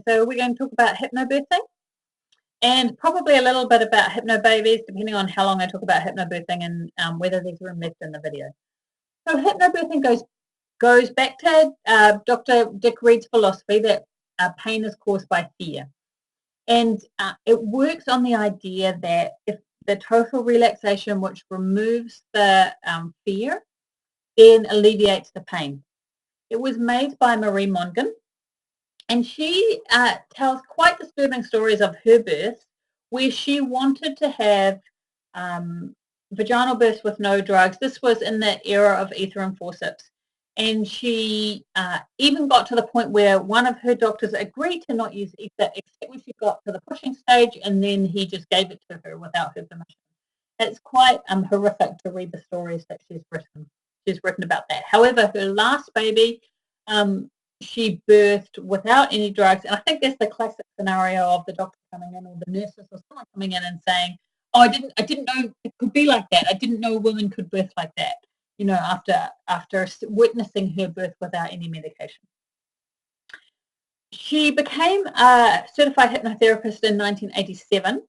So we're going to talk about hypnobirthing and probably a little bit about hypnobabies, depending on how long I talk about hypnobirthing and whether there's room left in the video. So hypnobirthing goes back to Dr. Dick Reed's philosophy that pain is caused by fear. And it works on the idea that if the total relaxation, which removes the fear, then alleviates the pain. It was made by Marie Mongan, and she tells quite disturbing stories of her births where she wanted to have vaginal births with no drugs. This was in the era of ether and forceps. And she even got to the point where one of her doctors agreed to not use ether except when she got to the pushing stage, and then he just gave it to her without her permission. It's quite horrific to read the stories that she's written. She's written about that. However, her last baby, she birthed without any drugs, and I think that's the classic scenario of the doctor coming in or the nurses or someone coming in and saying, "Oh, I didn't know it could be like that. I didn't know women could birth like that." You know, after witnessing her birth without any medication. She became a certified hypnotherapist in 1987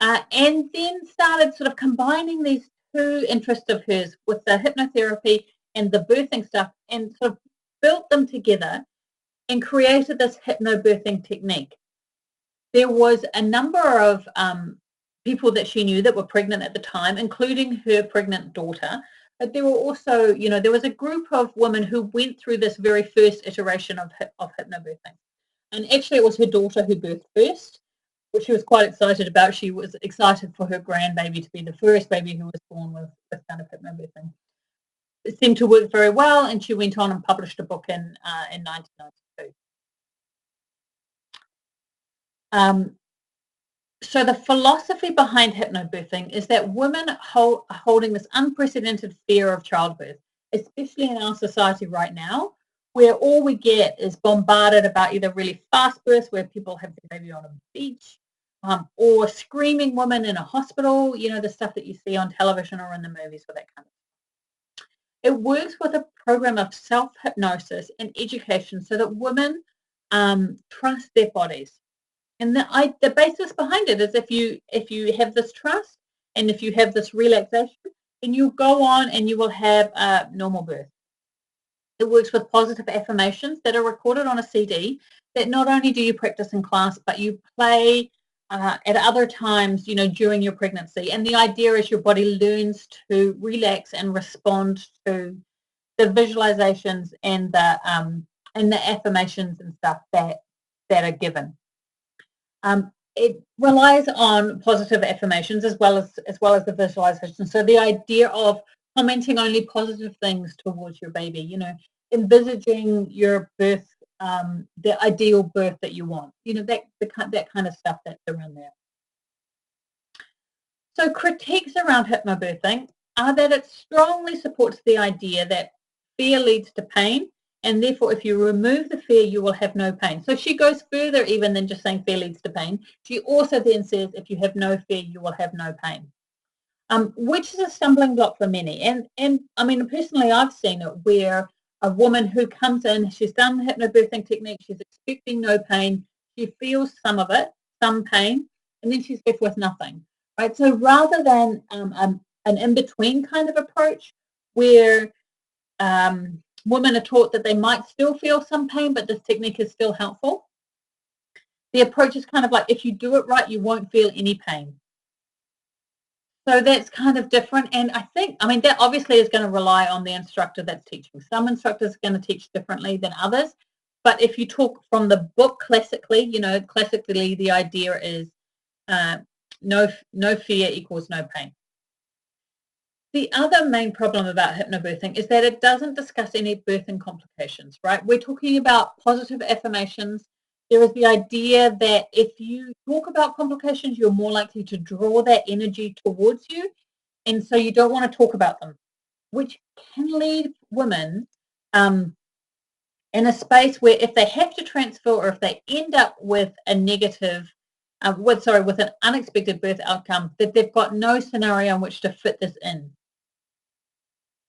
and then started sort of combining these two interests of hers with the hypnotherapy and the birthing stuff and sort of built them together and created this hypnobirthing technique. There was a number of people that she knew that were pregnant at the time, including her pregnant daughter. But there were also, you know, there was a group of women who went through this very first iteration of hypnobirthing. And actually it was her daughter who birthed first, which she was quite excited about. She was excited for her grandbaby to be the first baby who was born with this kind of hypnobirthing. It seemed to work very well, and she went on and published a book in 1992. So the philosophy behind hypnobirthing is that women are holding this unprecedented fear of childbirth, especially in our society right now, where all we get is bombarded about either really fast births where people have their baby on a beach, or screaming women in a hospital, you know, the stuff that you see on television or in the movies with that kind of stuff. It works with a program of self-hypnosis and education so that women trust their bodies. And the basis behind it is if you have this trust and if you have this relaxation, then you'll go on and you will have a normal birth. It works with positive affirmations that are recorded on a CD that not only do you practice in class, but you play at other times, you know, during your pregnancy. And the idea is your body learns to relax and respond to the visualizations and the affirmations and stuff that are given. It relies on positive affirmations as well as the visualization. So the idea of commenting only positive things towards your baby, you know, envisaging your birth, the ideal birth that you want, you know, that kind of stuff that's around there. So critiques around hypnobirthing are that it strongly supports the idea that fear leads to pain, and therefore if you remove the fear, you will have no pain. So she goes further even than just saying fear leads to pain. She also then says if you have no fear, you will have no pain, which is a stumbling block for many. And I mean, personally, I've seen it where a woman who comes in, she's done the hypnobirthing technique, she's expecting no pain, she feels some of it, some pain, and then she's left with nothing, right? So rather than an in-between kind of approach where women are taught that they might still feel some pain, but this technique is still helpful, the approach is kind of like if you do it right, you won't feel any pain. So that's kind of different. And I think, I mean, that obviously is going to rely on the instructor that's teaching. Some instructors are going to teach differently than others. But if you talk from the book classically, you know, classically the idea is no fear equals no pain. The other main problem about hypnobirthing is that it doesn't discuss any birthing complications, right? We're talking about positive affirmations. There is the idea that if you talk about complications, you're more likely to draw that energy towards you. And so you don't want to talk about them, which can leave women in a space where if they have to transfer or if they end up with a negative, with an unexpected birth outcome, that they've got no scenario in which to fit this in.